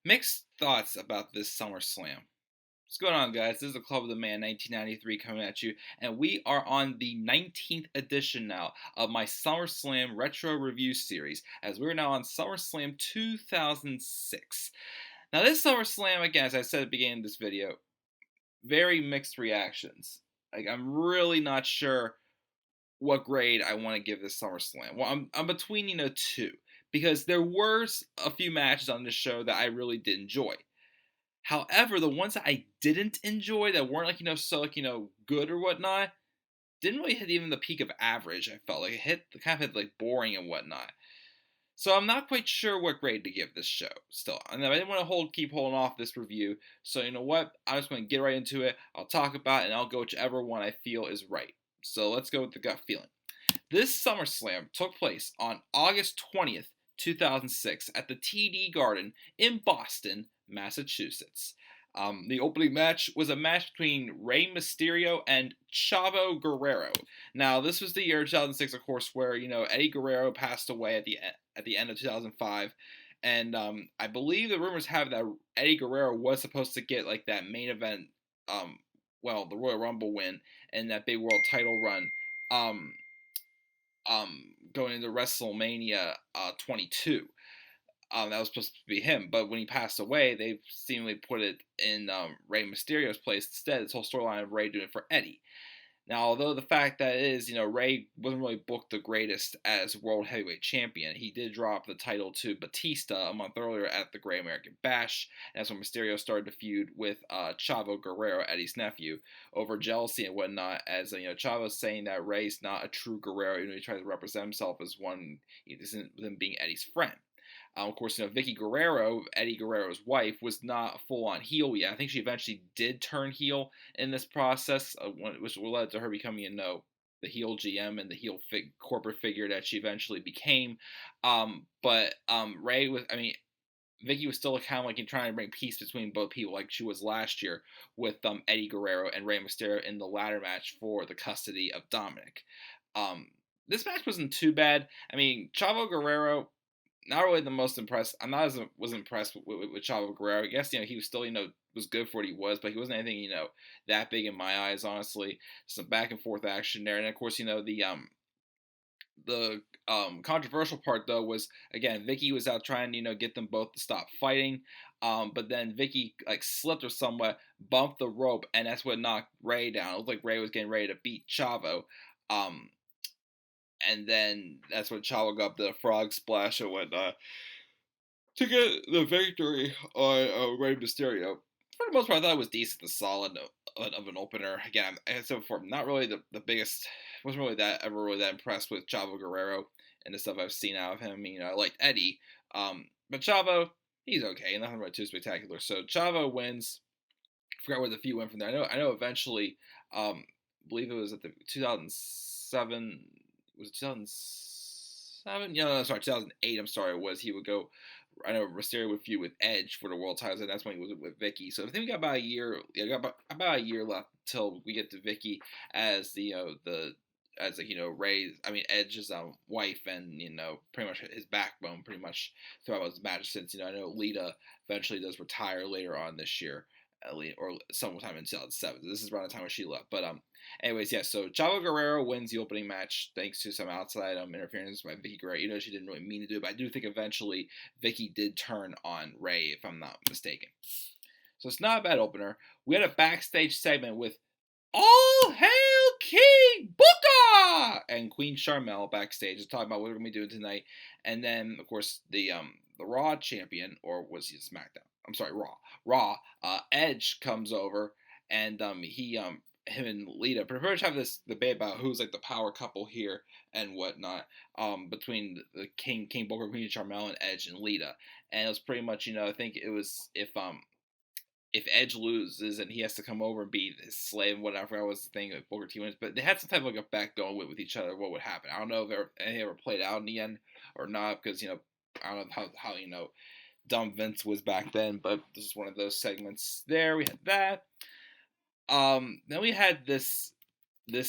Mixed thoughts about this SummerSlam. What's going on, guys? This is the Club of the Man 1993 coming at you, and we are on the 19th edition now of my SummerSlam Retro Review Series, as we're now on SummerSlam 2006. Now, this SummerSlam, again, as I said at the beginning of this video, very mixed reactions. Like, I'm really not sure what grade I want to give this SummerSlam. Well, I'm between, two, because there were a few matches on this show that I really did enjoy. However, the ones that I didn't enjoy that weren't good or whatnot, didn't really hit even the peak of average. I felt like it hit like boring and whatnot. So I'm not quite sure what grade to give this show still. And I didn't want to keep holding off this review. So you know what? I'm just going to get right into it. I'll talk about it and I'll go whichever one I feel is right. So let's go with the gut feeling. This SummerSlam took place on August 20th, 2006 at the TD Garden in Boston, Massachusetts. The opening match was a match between Rey Mysterio and Chavo Guerrero. Now, this was the year 2006, of course, where Eddie Guerrero passed away at the end of 2005, and I believe the rumors have that Eddie Guerrero was supposed to get like that main event, the Royal Rumble win and that big world title run. Going into WrestleMania 22. That was supposed to be him, but when he passed away, they seemingly put it in Rey Mysterio's place instead. This whole storyline of Rey doing it for Eddie. Now, although the fact that is, Rey wasn't really booked the greatest as World Heavyweight Champion, he did drop the title to Batista a month earlier at the Great American Bash, and that's when Mysterio started to feud with Chavo Guerrero, Eddie's nephew, over jealousy and whatnot, as, Chavo's saying that Rey's not a true Guerrero, even though he tries to represent himself as one, he isn't them being Eddie's friend. Of course, Vicky Guerrero, Eddie Guerrero's wife, was not a full-on heel yet. I think she eventually did turn heel in this process, which led to her becoming, the heel GM and the heel corporate figure that she eventually became. But Vicky was still kind of like trying to bring peace between both people, like she was last year with Eddie Guerrero and Rey Mysterio in the ladder match for the custody of Dominic. This match wasn't too bad. I mean, Chavo Guerrero, not really the most impressed. I'm not was impressed with Chavo Guerrero. I guess he was still was good for what he was, but he wasn't anything that big in my eyes, honestly. Some back and forth action there, and of course the controversial part though was, again, Vicky was out trying to get them both to stop fighting, but then Vicky slipped or somewhat, bumped the rope, and that's what knocked Rey down. It looked like Rey was getting ready to beat Chavo. And then that's when Chavo got the frog splash and whatnot to get the victory on Rey Mysterio. For the most part, I thought it was decent and solid of an opener. Again, as I said before, not really the biggest, wasn't really that impressed with Chavo Guerrero and the stuff I've seen out of him. I liked Eddie, but Chavo, he's okay, nothing really too spectacular. So Chavo wins. I forgot where the feud went from there. I know eventually, I believe it was at the 2007. Was it 2007? Yeah, no, sorry, 2008. I'm sorry. He would go. I know Mysterio would feud with Edge for the world titles, and that's when he was with Vicky. So I think we got about a year. Yeah, got about a year left till we get to Vicky as Edge's wife and pretty much his backbone pretty much throughout his match. Since I know Lita eventually does retire later on this year, or sometime in 2007. This is around the time when she left, but anyways, yeah, so Chavo Guerrero wins the opening match thanks to some outside interference by Vicky Guerrero. She didn't really mean to do it, but I do think eventually Vicky did turn on Rey, if I'm not mistaken. So it's not a bad opener. We had a backstage segment with All Hail King Booker and Queen Sharmell backstage to talk about what we're going to be doing tonight. And then, of course, the Raw champion, or was he SmackDown? I'm sorry, Raw. Edge comes over, and him and Lita pretty much have this debate about who's like the power couple here and whatnot, between the King Booker, Queen Sharmell, and Edge and Lita. And it was pretty much, I think it was if Edge loses and he has to come over and be his slave, whatever, that was the thing that Booker T wins. But they had some type of like a bet going with each other, what would happen. I don't know if any ever played out in the end or not, because I don't know how dumb Vince was back then, but this is one of those segments there. We had that. Then we had this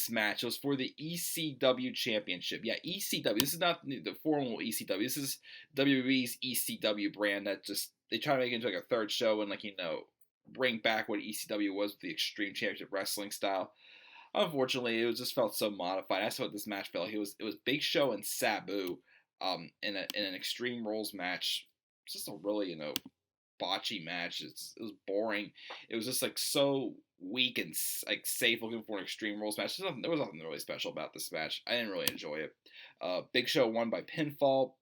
match. It was for the ECW Championship. Yeah, ECW. This is not the formal ECW. This is WWE's ECW brand that just they try to make it into like a third show and like bring back what ECW was with the Extreme Championship Wrestling style. Unfortunately, it was just felt so modified. That's what this match felt. It was Big Show and Sabu, in an Extreme Rules match. It's just a really botchy match. It was boring. It was just like so weak and like safe looking for an Extreme Rules match. There was nothing really special about this match. I didn't really enjoy it. Big Show won by pinfall.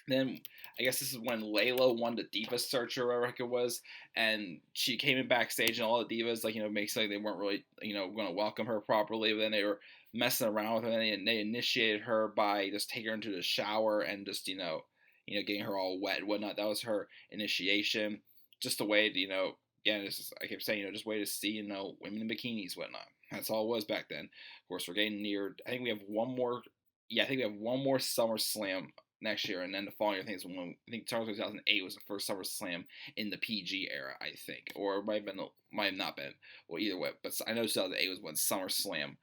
Then I guess this is when Layla won the Diva Search or whatever it was, and she came in backstage and all the divas makes like they weren't really going to welcome her properly. But then they were messing around with her and they initiated her by just taking her into the shower and just getting her all wet and whatnot. That was her initiation. Just a way to again, I kept saying just way to see women in bikinis whatnot. That's all it was back then. Of course, we're getting near. I think we have one more. Yeah, I think we have one more SummerSlam next year, and then the following year, I think 2008 was the first SummerSlam in the PG era, I think, or it might have not been. Well, either way, but I know 2008 was when SummerSlam,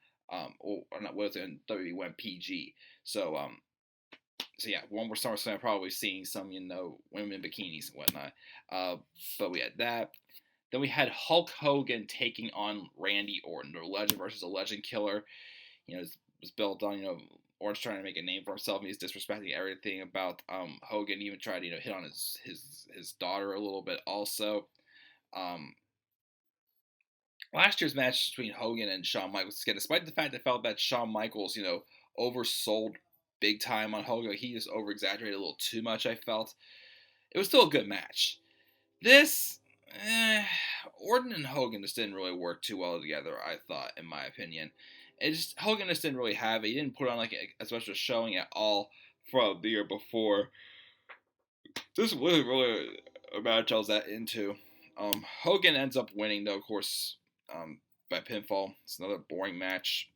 or not, was in WWE went PG. So yeah, one more SummerSlam, probably seeing some women in bikinis and whatnot. But we had that. Then we had Hulk Hogan taking on Randy Orton, the Legend versus a Legend Killer. It was built on Orton's trying to make a name for himself, and he's disrespecting everything about Hogan. He even tried to hit on his daughter a little bit also. Last year's match between Hogan and Shawn Michaels, despite the fact I felt that Shawn Michaels oversold big time on Hogan, he just over exaggerated a little too much. I felt it was still a good match. This Orton and Hogan just didn't really work too well together, I thought, in my opinion. Hogan just didn't really have it. He didn't put on like as much of a showing at all from the year before. This was really a match I was that into. Hogan ends up winning though, of course, by pinfall. It's another boring match.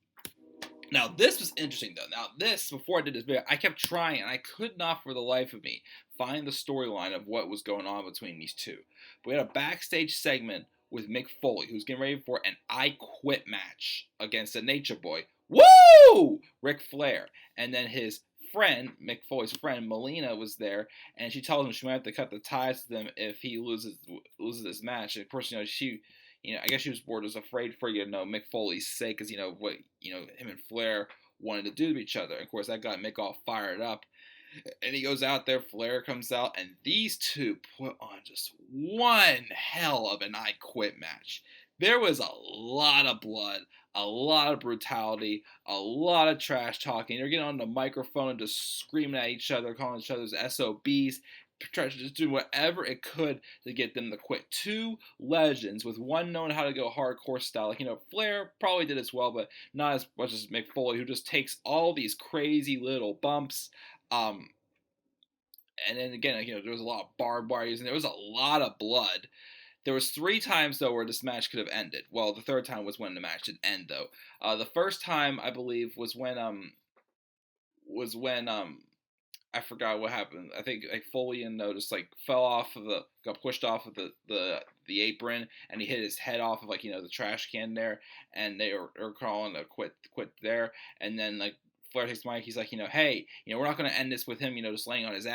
Now this was interesting though. Now this, before I did this video, I kept trying and I could not for the life of me find the storyline of what was going on between these two. But we had a backstage segment with Mick Foley, who's getting ready for an I Quit match against the Nature Boy. Woo! Ric Flair. And then his friend, Mick Foley's friend, Melina, was there, and she tells him she might have to cut the ties to them if he loses this match. And of course, she, I guess she was afraid for Mick Foley's sake, because what him and Flair wanted to do to each other. And of course, that got Mick all fired up. And he goes out there, Flair comes out, and these two put on just one hell of an I Quit match. There was a lot of blood, a lot of brutality, a lot of trash talking. They're getting on the microphone and just screaming at each other, calling each other's SOBs, trying to just do whatever it could to get them to quit. Two legends with one knowing how to go hardcore style. Flair probably did as well, but not as much as Mick Foley, who just takes all these crazy little bumps. And then again, there was a lot of barbed wire, and there was a lot of blood. There was 3 times though where this match could have ended. Well, the third time was when the match did end though. The first time I believe was when I forgot what happened. I think like Foley just like got pushed off of the apron, and he hit his head off of the trash can there, and they were calling to quit there, and then like Flair takes Mike. He's like, hey, we're not going to end this with him, just laying on his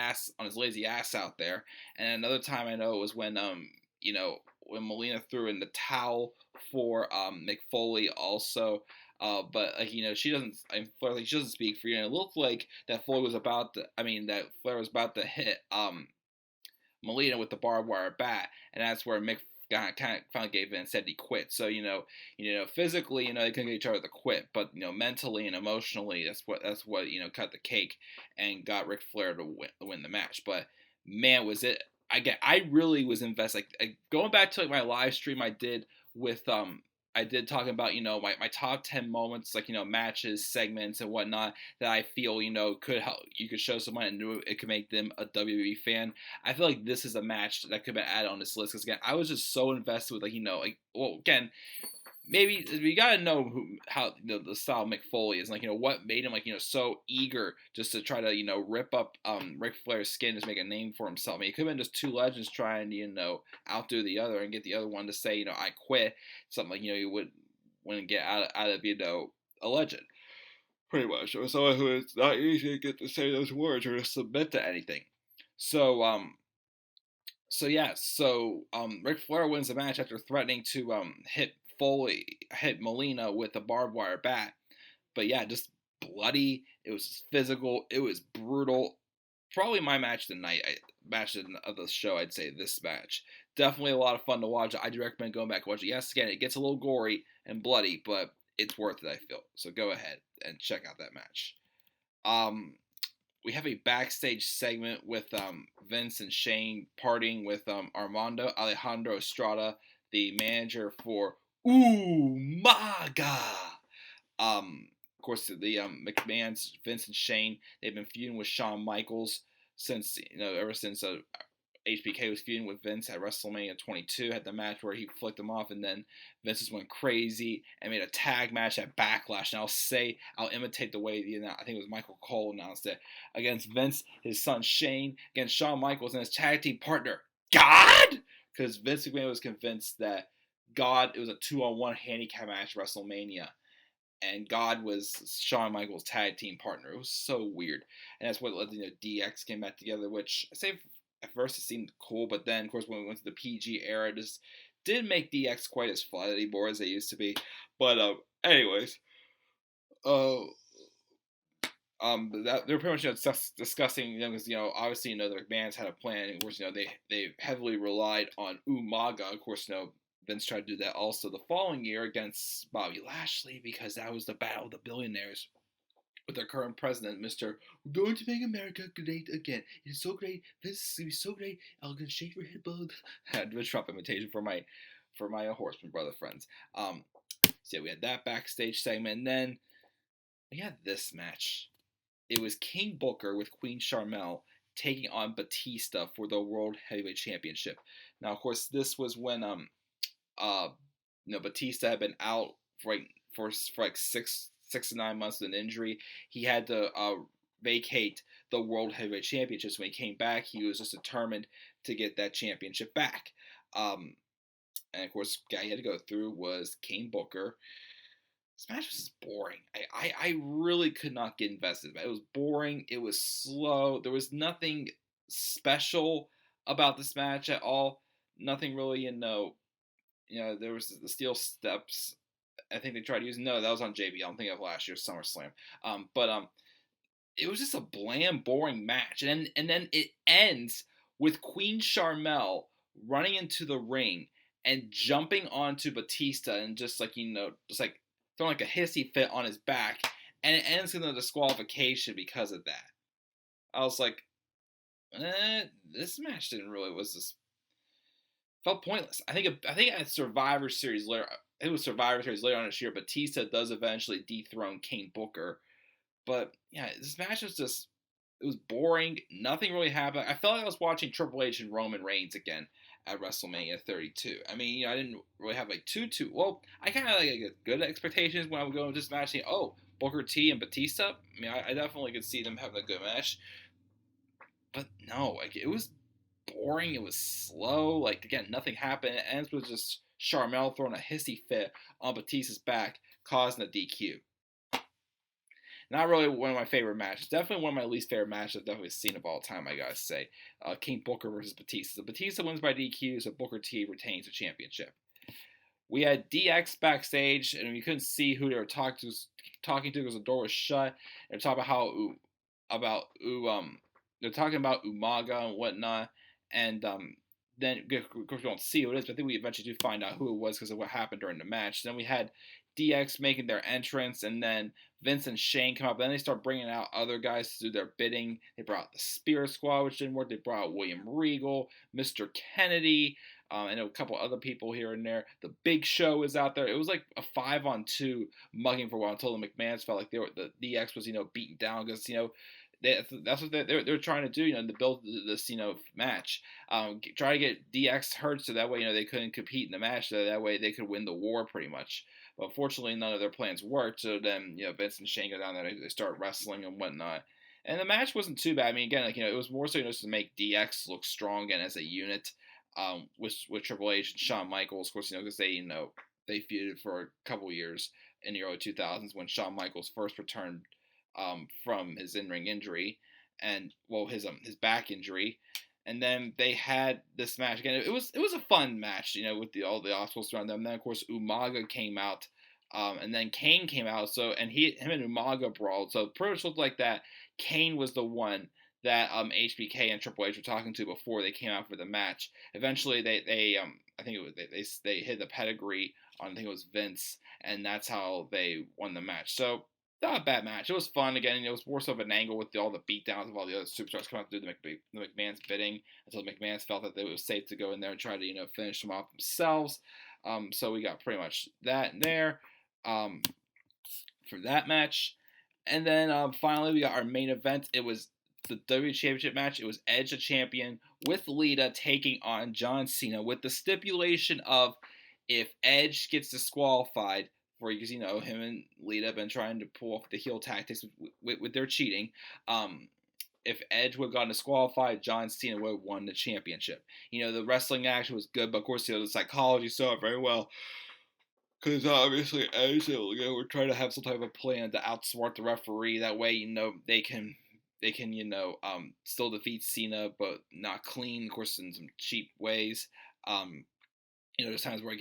lazy ass out there. And another time I know it was when, when Melina threw in the towel for Mick Foley also. But she doesn't. Flair, she doesn't speak for you. And it looked like that Foley was that Flair was about to hit Melina with the barbed wire bat, and that's where Mick kind of finally gave in and said he quit. So physically, they couldn't get each other to quit, but mentally and emotionally, that's what cut the cake and got Ric Flair to win the match. But man, was it! I really was invested. Going back to my live stream I did with I did talking about my top 10 moments, matches, segments, and whatnot that I feel could help. You could show someone and knew it could make them a WWE fan. I feel like this is a match that could have been added on this list, because again, I was just so invested with again, maybe we gotta know how the style Mick Foley is, what made him so eager just to try to rip up Ric Flair's skin, just make a name for himself. I mean, it could have been just two legends trying to outdo the other and get the other one to say I quit, something you wouldn't get out of a legend, pretty much, or someone who is not easy to get to say those words or to submit to anything. So Ric Flair wins the match after threatening to hit Molina with a barbed wire bat. But yeah, just bloody. It was physical. It was brutal. Probably my match of the night, match of the show. I'd say this match definitely a lot of fun to watch. I do recommend going back and watch it. Yes, again, it gets a little gory and bloody, but it's worth it. I feel so. Go ahead and check out that match. We have a backstage segment with Vince and Shane partying with Armando Alejandro Estrada, the manager for Umaga. Of course, the McMahon's, Vince and Shane, they've been feuding with Shawn Michaels since, ever since HBK was feuding with Vince at WrestleMania 22, had the match where he flicked him off, and then Vince just went crazy and made a tag match at Backlash. And I'll imitate the way I think it was Michael Cole announced it, against Vince, his son Shane, against Shawn Michaels and his tag team partner, God! Because Vince McMahon was convinced that God, it was a 2-on-1 handicap match at WrestleMania, and God was Shawn Michaels' tag team partner. It was so weird, and that's what led DX came back together. Which I say at first it seemed cool, but then of course when we went to the PG era, it just didn't make DX quite as fun anymore as they used to be. But anyways, they're pretty much discussing, because obviously the McMahon's had a plan. Of course, they heavily relied on Umaga. Of course, Vince tried to do that also the following year against Bobby Lashley, because that was the battle of the billionaires with their current president, Mr. We're going to make America great again. It is so great. This is going to be so great. I'm going to shake your head, bud. I had a Trump imitation for my Horseman brother friends. So we had that backstage segment, and then we had this match. It was King Booker with Queen Sharmell taking on Batista for the World Heavyweight Championship. Now, of course, this was when Batista had been out for like 6 to 9 months with an injury. He had to vacate the World Heavyweight Championship. So when he came back, he was just determined to get that championship back. And of course, the guy he had to go through was King Booker. This match was just boring. I really could not get invested. It was boring. It was slow. There was nothing special about this match at all. Nothing really, there was the steel steps. I think they tried using. No, that was on JBL. I'm thinking of last year's SummerSlam. It was just a bland, boring match, and then it ends with Queen Sharmell running into the ring and jumping onto Batista and just throwing like a hissy fit on his back, and it ends in a disqualification because of that. I was like, this match felt pointless. I think at Survivor Series later, it was Survivor Series later on this year, Batista does eventually dethrone King Booker. But yeah, this match was it was boring. Nothing really happened. I felt like I was watching Triple H and Roman Reigns again at WrestleMania 32. I mean, I didn't really have well, I kind of good expectations when I would go into this match saying, oh, Booker T and Batista. I mean, I definitely could see them having a good match. But no, it was boring. It was slow. Again, nothing happened. It ends with just Sharmell throwing a hissy fit on Batista's back, causing a DQ. Not really one of my favorite matches. Definitely one of my least favorite matches I've definitely seen of all time, I gotta say. King Booker versus Batista. So Batista wins by DQ, so Booker T retains the championship. We had DX backstage, and we couldn't see who they were talking to because the door was shut. They're talking they're talking about Umaga and whatnot, and then of course we don't see who it is, but I think we eventually do find out who it was because of what happened during the match. Then we had DX making their entrance, and then Vince and Shane come up, and then they start bringing out other guys to do their bidding. They brought out the Spirit Squad, which didn't work. They brought out William Regal, Mr. Kennedy, and a couple other people here and there. The Big Show was out there. It was like a 5-on-2 mugging for a while until the McMahons felt like the DX was beaten down because that's what they're trying to do, to build this match. Try to get DX hurt so that way they couldn't compete in the match. So that way they could win the war pretty much. But unfortunately, none of their plans worked. So then Vince and Shane go down there. They start wrestling and whatnot. And the match wasn't too bad. I mean, again, it was more so just to make DX look strong again as a unit. With Triple H and Shawn Michaels, of course, because they feuded for a couple years in the early 2000s when Shawn Michaels first returned from his in-ring injury and his back injury, And then they had this match again. It was a fun match, with all the obstacles around them. And then of course Umaga came out, and then Kane came out. So and him and Umaga brawled. So pretty much looked like that. Kane was the one that HBK and Triple H were talking to before they came out for the match. Eventually they I think it was they hit the pedigree on, I think it was Vince, and that's how they won the match. So not a bad match. It was fun again. It was more so of an angle with all the beatdowns of all the other superstars coming out to do the McMahon's bidding until McMahon felt that it was safe to go in there and try to finish them off themselves. So we got pretty much that in there for that match, and then finally we got our main event. It was the WWE Championship match. It was Edge the champion with Lita taking on John Cena, with the stipulation of if Edge gets disqualified, because him and Lita have been trying to pull off the heel tactics with their cheating. If Edge would have gotten disqualified, John Cena would have won the championship. The wrestling action was good, but of course the psychology saw it very well. Because obviously Edge, we're trying to have some type of plan to outsmart the referee. That way, they can still defeat Cena, but not clean, of course, in some cheap ways. There's times where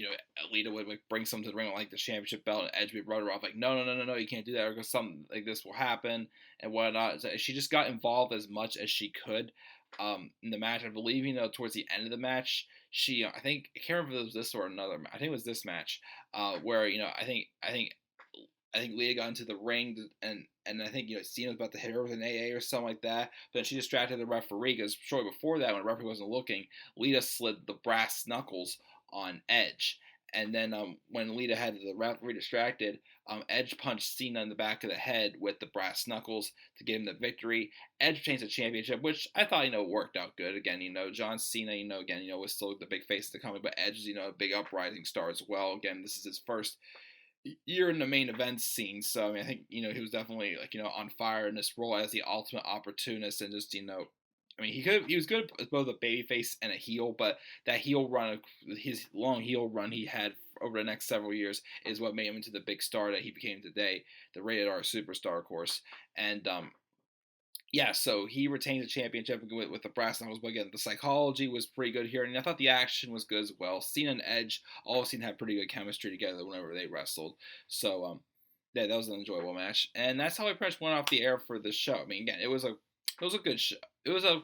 Lita would bring something to the ring like the championship belt, and Edge would run her off like, no, you can't do that, because something like this will happen and whatnot. So she just got involved as much as she could in the match. I believe towards the end of the match, she I can't remember if it was this or another. I think it was this match where I think Lita got into the ring, and I think Cena was about to hit her with an AA or something like that. But then she distracted the referee, because shortly before that, when the referee wasn't looking, Lita slid the brass knuckles on Edge. And then when Lita had the referee distracted, Edge punched Cena in the back of the head with the brass knuckles to give him the victory. Edge retains the championship, which I thought worked out good. Again, John Cena, again, was still the big face of the company, but Edge is a big uprising star as well. Again, this is his first year in the main event scene, so I think he was definitely on fire in this role as the ultimate opportunist, and just he was good as both a babyface and a heel, but that heel run, his long heel run he had over the next several years, is what made him into the big star that he became today, the rated R superstar, of course. And yeah, so he retains the championship with the brass knuckles, but again, the psychology was pretty good here, and I thought the action was good as well. Cena and Edge all seemed to have pretty good chemistry together whenever they wrestled. So yeah, that was an enjoyable match, and that's how I pretty much went off the air for this show. I mean, again, it was a good show. It was a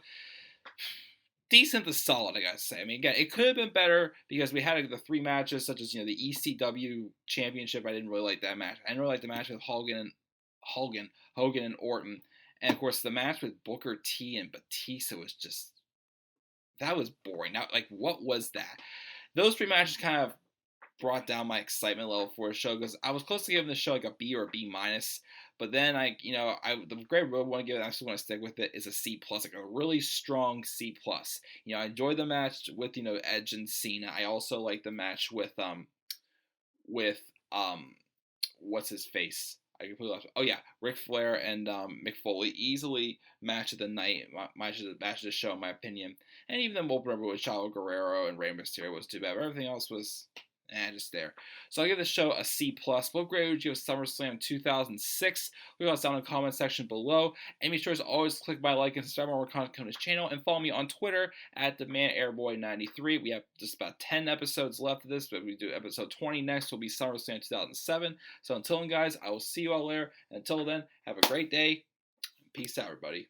decent to solid, I gotta say. I mean, again, it could have been better because we had the three matches, such as the ECW Championship. I didn't really like that match. I didn't really like the match with Hogan and Orton, and of course the match with Booker T and Batista was just, that was boring. Now, what was that? Those three matches kind of brought down my excitement level for the show, because I was close to giving the show a B or a B minus. But then the grade I want to give it, I still want to stick with it, is a C plus, a really strong C plus. I enjoyed the match with Edge and Cena. I also like the match with what's his face? I completely lost. Oh yeah, Ric Flair and Mick Foley, easily match of the night, match of the show in my opinion. And even then, we'll remember with Chavo Guerrero and Rey Mysterio was too bad. But everything else was just there. So I'll give this show a C+. What grade would you give SummerSlam 2006? Leave us down in the comment section below. And be sure to always click my like and subscribe for more content on this channel. And follow me on Twitter at TheManAirboy93. We have just about 10 episodes left of this, but we do episode 20 next. Will be SummerSlam 2007. So until then, guys, I will see you all there. And until then, have a great day. Peace out, everybody.